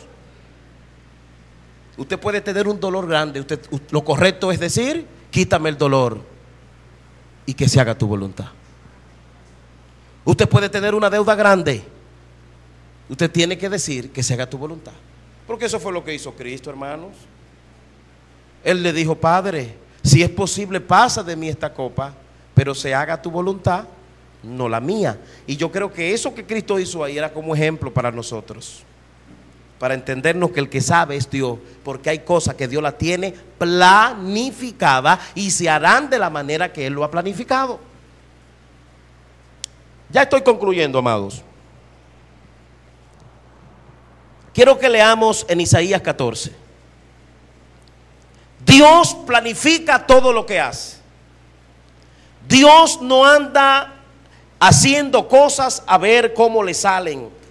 Usted puede tener un dolor grande, lo correcto es decir: quítame el dolor y que se haga tu voluntad. Usted puede tener una deuda grande, usted tiene que decir que se haga tu voluntad, porque eso fue lo que hizo Cristo, hermanos. Él le dijo: Padre, si es posible, pasa de mí esta copa, pero se haga tu voluntad, no la mía. Y yo creo que eso que Cristo hizo ahí era como ejemplo para nosotros, para entendernos que el que sabe es Dios, porque hay cosas que Dios la tiene planificada y se harán de la manera que Él lo ha planificado. Ya estoy concluyendo, amados. Quiero que leamos en Isaías 14. Dios planifica todo lo que hace. Dios no anda haciendo cosas a ver cómo le salen.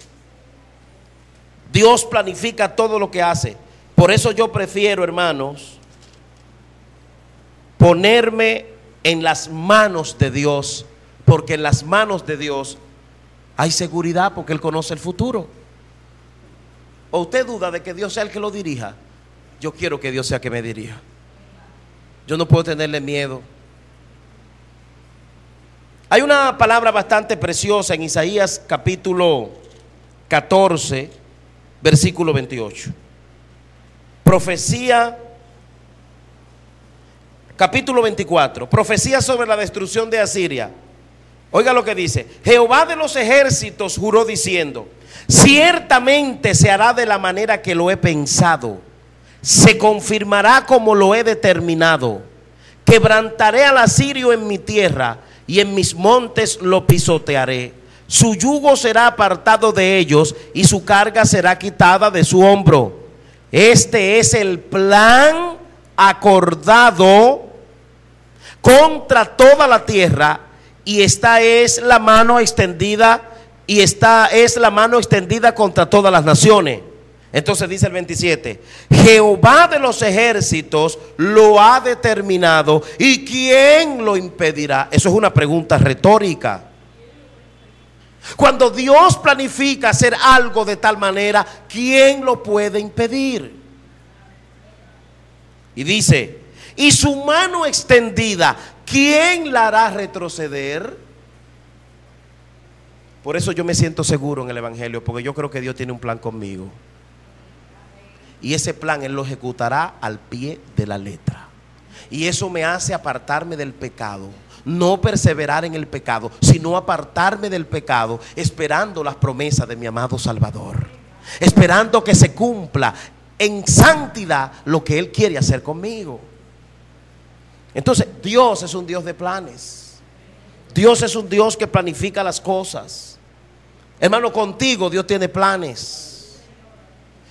Dios planifica todo lo que hace. Por eso yo prefiero, hermanos, ponerme en las manos de Dios, porque en las manos de Dios hay seguridad, porque Él conoce el futuro. ¿O usted duda de que Dios sea el que lo dirija? Yo quiero que Dios sea el que me dirija. Yo no puedo tenerle miedo. Hay una palabra bastante preciosa en Isaías capítulo 14, versículo 28. Profecía, capítulo 24, profecía sobre la destrucción de Asiria. Oiga lo que dice: Jehová de los ejércitos juró diciendo: ciertamente se hará de la manera que lo he pensado, se confirmará como lo he determinado. Quebrantaré al asirio en mi tierra y en mis montes lo pisotearé. Su yugo será apartado de ellos y su carga será quitada de su hombro. Este es el plan acordado contra toda la tierra, y esta es la mano extendida, contra todas las naciones. Entonces dice el 27: Jehová de los ejércitos lo ha determinado, ¿y quién lo impedirá? Eso es una pregunta retórica. Cuando Dios planifica hacer algo de tal manera, ¿quién lo puede impedir? Y dice: y su mano extendida, ¿quién la hará retroceder? Por eso yo me siento seguro en el Evangelio, porque yo creo que Dios tiene un plan conmigo. Y ese plan Él lo ejecutará al pie de la letra. Y eso me hace apartarme del pecado. No perseverar en el pecado, sino apartarme del pecado, esperando las promesas de mi amado Salvador. Esperando que se cumpla en santidad lo que Él quiere hacer conmigo. Entonces, Dios es un Dios de planes. Dios es un Dios que planifica las cosas. Hermano, contigo Dios tiene planes.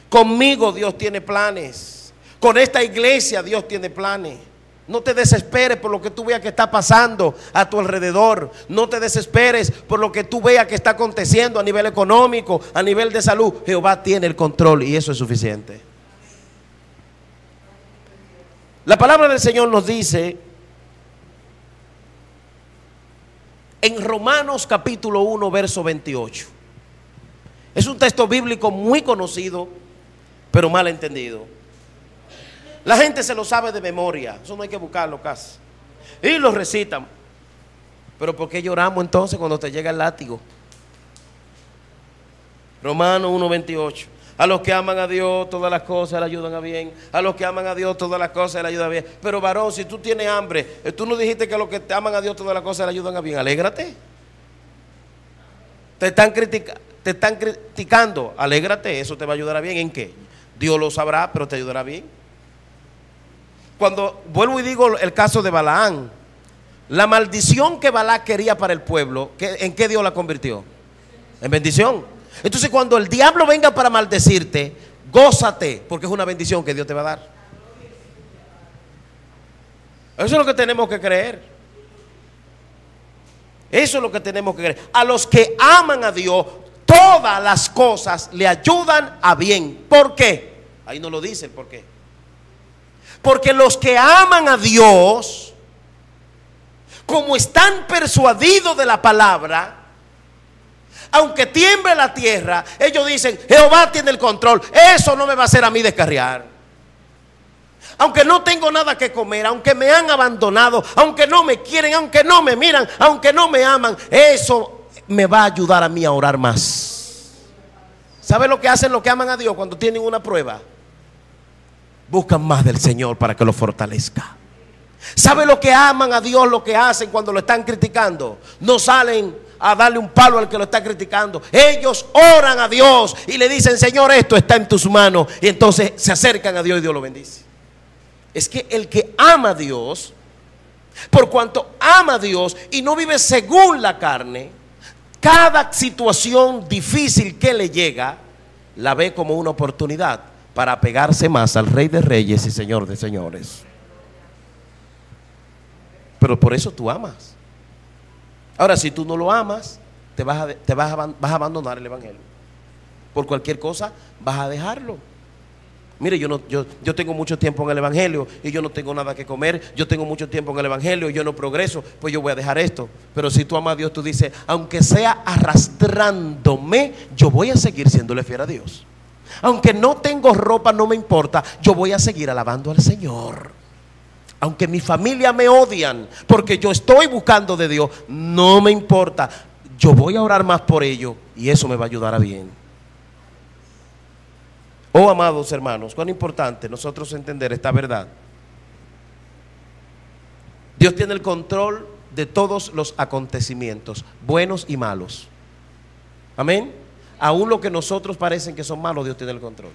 Conmigo Dios tiene planes. Con esta iglesia Dios tiene planes. No te desesperes por lo que tú veas que está pasando a tu alrededor. No te desesperes por lo que tú veas que está aconteciendo a nivel económico, a nivel de salud. Jehová tiene el control y eso es suficiente. La palabra del Señor nos dice en Romanos capítulo 1 verso 28. Es un texto bíblico muy conocido, pero mal entendido. La gente se lo sabe de memoria, eso no hay que buscarlo casi. Y lo recitan. Pero ¿por qué lloramos entonces cuando te llega el látigo? Romanos 1:28. A los que aman a Dios todas las cosas le ayudan a bien. A los que aman a Dios todas las cosas le ayudan a bien. Pero varón, si tú tienes hambre, tú no dijiste que a los que te aman a Dios todas las cosas le ayudan a bien. Alégrate. Te están criticando, alégrate, eso te va a ayudar a bien. ¿En qué? Dios lo sabrá, pero te ayudará bien. Cuando vuelvo y digo el caso de Balaán, la maldición que Balac quería para el pueblo, ¿en qué Dios la convirtió? En bendición. Entonces cuando el diablo venga para maldecirte, gózate, porque es una bendición que Dios te va a dar. Eso es lo que tenemos que creer. Eso es lo que tenemos que creer. A los que aman a Dios, todas las cosas le ayudan a bien. ¿Por qué? Ahí no lo dice el por qué. Porque los que aman a Dios, como están persuadidos de la palabra, aunque tiemble la tierra, ellos dicen, Jehová tiene el control, eso no me va a hacer a mí descarriar. Aunque no tengo nada que comer, aunque me han abandonado, aunque no me quieren, aunque no me miran, aunque no me aman, eso me va a ayudar a mí a orar más. ¿Sabe lo que hacen los que aman a Dios cuando tienen una prueba? Buscan más del Señor para que lo fortalezca. ¿Sabe lo que aman a Dios, lo que hacen cuando lo están criticando? No salen a darle un palo al que lo está criticando. Ellos oran a Dios y le dicen, Señor, esto está en tus manos. Y entonces se acercan a Dios y Dios lo bendice. Es que el que ama a Dios, por cuanto ama a Dios y no vive según la carne, cada situación difícil que le llega, la ve como una oportunidad para apegarse más al Rey de Reyes y Señor de Señores. Pero por eso tú amas. Ahora, si tú no lo amas, vas a abandonar el Evangelio. Por cualquier cosa vas a dejarlo. Mire, yo tengo mucho tiempo en el Evangelio y yo no tengo nada que comer. Yo tengo mucho tiempo en el Evangelio y yo no progreso, pues yo voy a dejar esto. Pero si tú amas a Dios, tú dices, aunque sea arrastrándome, yo voy a seguir siéndole fiel a Dios. Aunque no tengo ropa, no me importa, yo voy a seguir alabando al Señor. Aunque mi familia me odian porque yo estoy buscando de Dios, no me importa, yo voy a orar más por ello y eso me va a ayudar a bien. Oh, amados hermanos, cuán importante nosotros entender esta verdad. Dios tiene el control de todos los acontecimientos, buenos y malos. Amén. Aún lo que nosotros parecen que son malos, Dios tiene el control.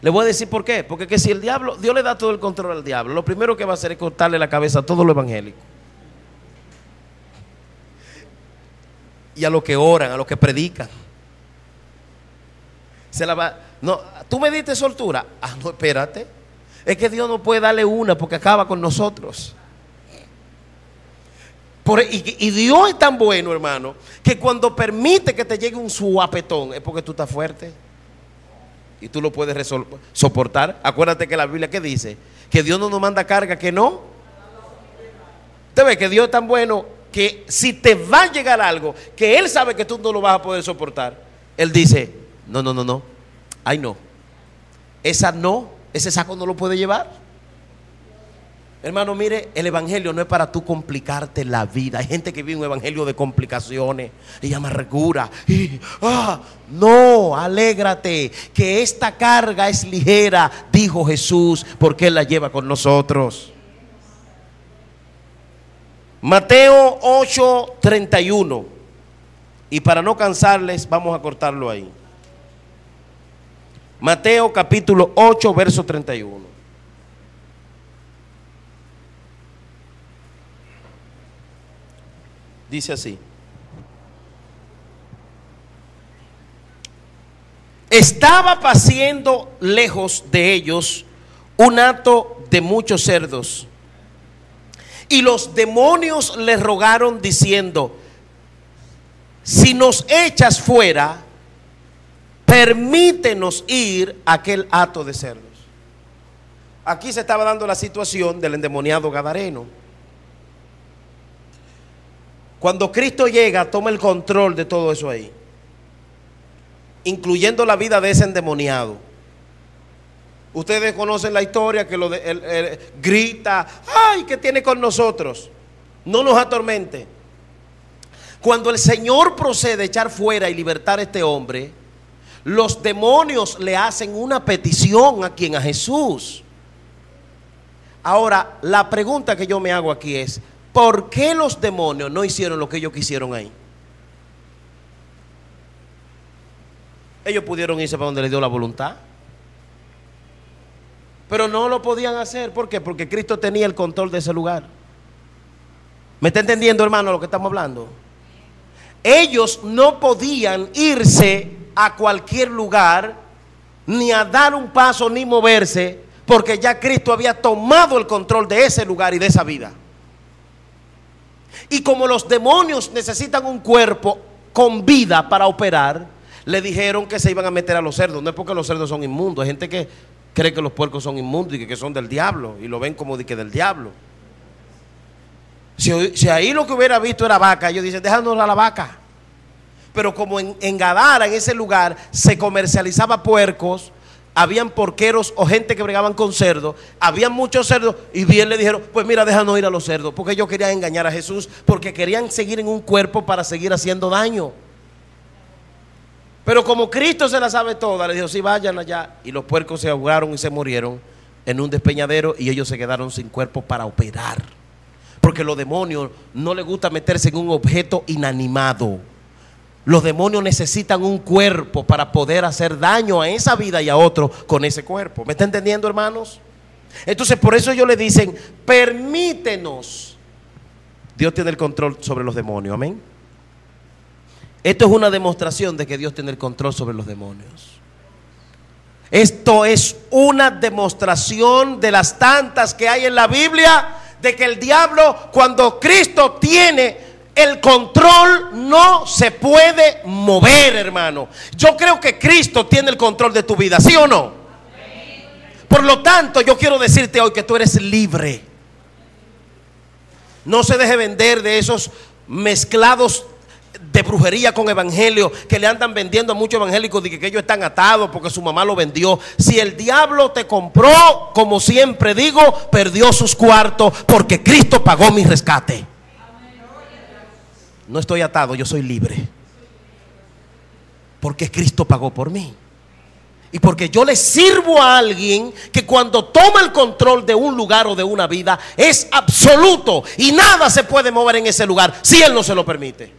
Le voy a decir por qué. Porque que si el diablo, Dios le da todo el control al diablo, lo primero que va a hacer es cortarle la cabeza a todo lo evangélico. Y a los que oran, a los que predican. No, tú me diste soltura. Ah, no, espérate. Es que Dios no puede darle una porque acaba con nosotros. Y Dios es tan bueno, hermano, que cuando permite que te llegue un suapetón es porque tú estás fuerte y tú lo puedes soportar. Acuérdate que la Biblia que dice que Dios no nos manda carga que no. Usted ve que Dios es tan bueno que si te va a llegar algo que Él sabe que tú no lo vas a poder soportar, Él dice, no, ay no, ese saco no lo puede llevar. Hermano, mire, el evangelio no es para tú complicarte la vida. Hay gente que vive un evangelio de complicaciones y amargura. No, alégrate, que esta carga es ligera, dijo Jesús, porque Él la lleva con nosotros. Mateo 8:31. Y para no cansarles, vamos a cortarlo ahí. Mateo capítulo 8, verso 31. Dice así: estaba paciendo lejos de ellos un hato de muchos cerdos, y los demonios le rogaron diciendo: si nos echas fuera, permítenos ir a aquel hato de cerdos. Aquí se estaba dando la situación del endemoniado gadareno. Cuando Cristo llega, toma el control de todo eso ahí, incluyendo la vida de ese endemoniado. Ustedes conocen la historia, que él grita: ¡ay! ¿Qué tiene con nosotros? No nos atormente. Cuando el Señor procede a echar fuera y libertar a este hombre, los demonios le hacen una petición a quien, a Jesús. Ahora, la pregunta que yo me hago aquí es: ¿por qué los demonios no hicieron lo que ellos quisieron ahí? Ellos pudieron irse para donde les dio la voluntad, pero no lo podían hacer. ¿Por qué? Porque Cristo tenía el control de ese lugar. ¿Me está entendiendo, hermano, lo que estamos hablando? Ellos no podían irse a cualquier lugar, ni a dar un paso, ni moverse, porque ya Cristo había tomado el control de ese lugar y de esa vida. Y como los demonios necesitan un cuerpo con vida para operar, le dijeron que se iban a meter a los cerdos. No es porque los cerdos son inmundos. Hay gente que cree que los puercos son inmundos y que son del diablo, y lo ven como de que del diablo. Si ahí lo que hubiera visto era vaca, ellos dicen: déjanos a la vaca. Pero como en Gadara, en ese lugar, se comercializaba puercos, habían porqueros o gente que bregaban con cerdos, habían muchos cerdos, y bien le dijeron: pues mira, déjanos ir a los cerdos, porque ellos querían engañar a Jesús, porque querían seguir en un cuerpo para seguir haciendo daño. Pero como Cristo se la sabe toda, le dijo: sí, vayan allá. Y los puercos se ahogaron y se murieron en un despeñadero, y ellos se quedaron sin cuerpo para operar. Porque a los demonios no les gusta meterse en un objeto inanimado. Los demonios necesitan un cuerpo para poder hacer daño a esa vida y a otro con ese cuerpo. ¿Me está entendiendo, hermanos? Entonces, por eso ellos le dicen: permítenos. Dios tiene el control sobre los demonios, amén. Esto es una demostración de que Dios tiene el control sobre los demonios. Esto es una demostración de las tantas que hay en la Biblia, de que el diablo, cuando Cristo tiene el control, no se puede mover, hermano. Yo creo que Cristo tiene el control de tu vida, ¿sí o no? Por lo tanto, yo quiero decirte hoy que tú eres libre. No se deje vender de esos mezclados de brujería con evangelio que le andan vendiendo a muchos evangélicos, de que ellos están atados porque su mamá lo vendió. Si el diablo te compró, como siempre digo, perdió sus cuartos, porque Cristo pagó mi rescate. No estoy atado, yo soy libre, porque Cristo pagó por mí. Y porque yo le sirvo a alguien que cuando toma el control de un lugar o de una vida es absoluto, y nada se puede mover en ese lugar si Él no se lo permite.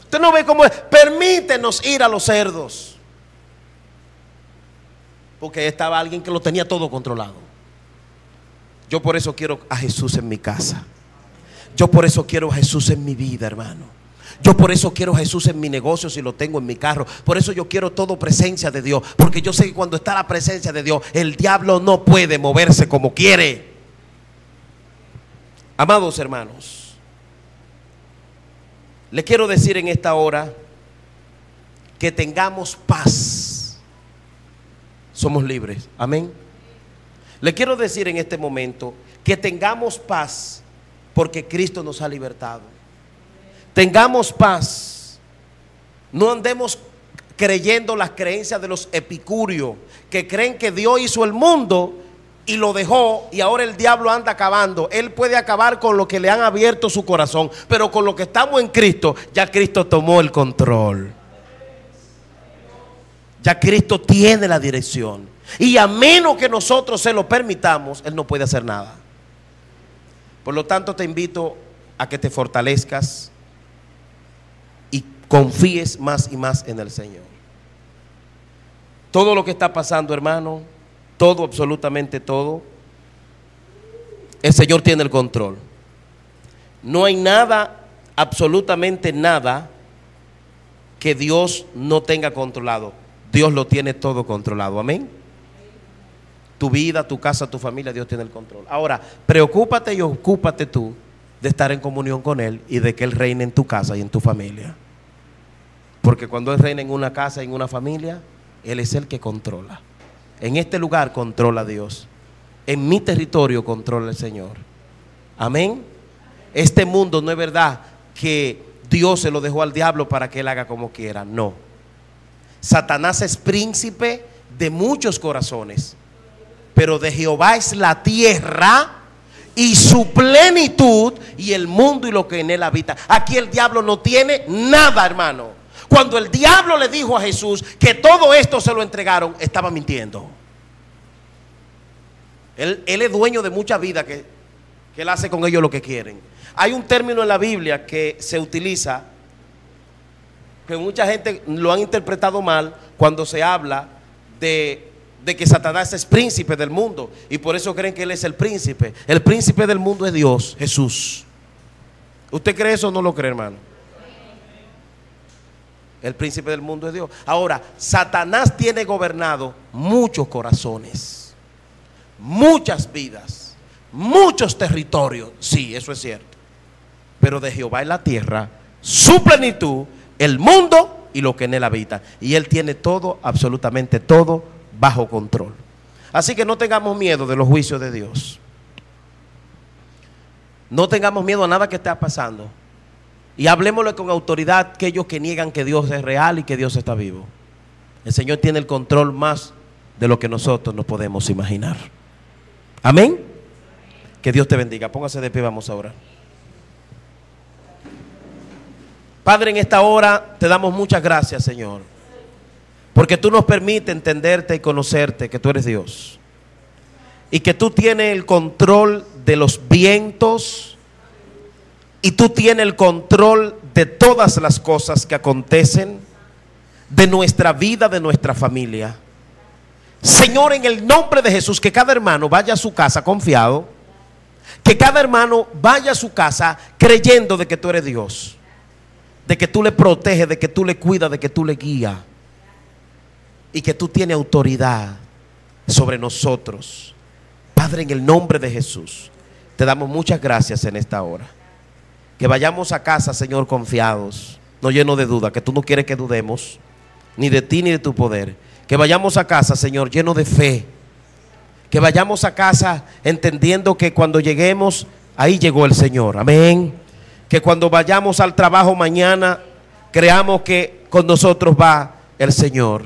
Usted no ve cómo es: permítenos ir a los cerdos, porque estaba alguien que lo tenía todo controlado. Yo por eso quiero a Jesús en mi casa. Yo por eso quiero a Jesús en mi vida, hermano. Yo por eso quiero a Jesús en mi negocio si lo tengo en mi carro. Por eso yo quiero todo presencia de Dios, porque yo sé que cuando está la presencia de Dios, el diablo no puede moverse como quiere. Amados hermanos, le quiero decir en esta hora que tengamos paz. Somos libres, amén. Le quiero decir en este momento que tengamos paz, porque Cristo nos ha libertado. Tengamos paz. No andemos creyendo las creencias de los epicúreos, que creen que Dios hizo el mundo y lo dejó, y ahora el diablo anda acabando. Él puede acabar con lo que le han abierto su corazón, pero con lo que estamos en Cristo, ya Cristo tomó el control. Ya Cristo tiene la dirección. Y a menos que nosotros se lo permitamos, Él no puede hacer nada. Por lo tanto, te invito a que te fortalezcas y confíes más y más en el Señor. Todo lo que está pasando, hermano, todo, absolutamente todo, el Señor tiene el control. No hay nada, absolutamente nada, que Dios no tenga controlado. Dios lo tiene todo controlado, amén. Tu vida, tu casa, tu familia, Dios tiene el control. Ahora, preocúpate y ocúpate tú de estar en comunión con Él y de que Él reine en tu casa y en tu familia. Porque cuando Él reina en una casa y en una familia, Él es el que controla. En este lugar controla Dios. En mi territorio controla el Señor. Amén. Este mundo no es verdad que Dios se lo dejó al diablo para que Él haga como quiera. No. Satanás es príncipe de muchos corazones, pero de Jehová es la tierra y su plenitud, y el mundo y lo que en él habita. Aquí el diablo no tiene nada, hermano. Cuando el diablo le dijo a Jesús que todo esto se lo entregaron, estaba mintiendo. Él es dueño de mucha vida, que Él hace con ellos lo que quieren. Hay un término en la Biblia que se utiliza, que mucha gente lo han interpretado mal, cuando se habla de que Satanás es príncipe del mundo, y por eso creen que Él es el príncipe. El príncipe del mundo es Dios, Jesús. ¿Usted cree eso o no lo cree, hermano? El príncipe del mundo es Dios. Ahora, Satanás tiene gobernado muchos corazones, muchas vidas, muchos territorios. Sí, eso es cierto. Pero de Jehová es la tierra, su plenitud, el mundo y lo que en él habita. Y Él tiene todo, absolutamente todo, bajo control. Así que no tengamos miedo de los juicios de Dios. No tengamos miedo a nada que esté pasando. Y hablemosle con autoridad a aquellos que niegan que Dios es real y que Dios está vivo. El Señor tiene el control más de lo que nosotros nos podemos imaginar. Amén. Que Dios te bendiga. Póngase de pie, vamos a orar. Padre, en esta hora te damos muchas gracias, Señor, porque tú nos permites entenderte y conocerte, que tú eres Dios y que tú tienes el control de los vientos y tú tienes el control de todas las cosas que acontecen, de nuestra vida, de nuestra familia. Señor, en el nombre de Jesús, que cada hermano vaya a su casa confiado, que cada hermano vaya a su casa creyendo de que tú eres Dios, de que tú le proteges, de que tú le cuidas, de que tú le guías y que tú tienes autoridad sobre nosotros. Padre, en el nombre de Jesús, te damos muchas gracias en esta hora. Que vayamos a casa, Señor, confiados, no llenos de duda, que tú no quieres que dudemos ni de ti ni de tu poder. Que vayamos a casa, Señor, llenos de fe. Que vayamos a casa entendiendo que cuando lleguemos, ahí llegó el Señor. Amén. Que cuando vayamos al trabajo mañana, creamos que con nosotros va el Señor.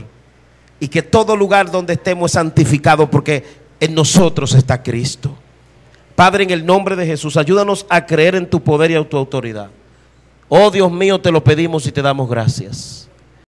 Y que todo lugar donde estemos es santificado, porque en nosotros está Cristo. Padre, en el nombre de Jesús, ayúdanos a creer en tu poder y en tu autoridad. Oh Dios mío, te lo pedimos y te damos gracias.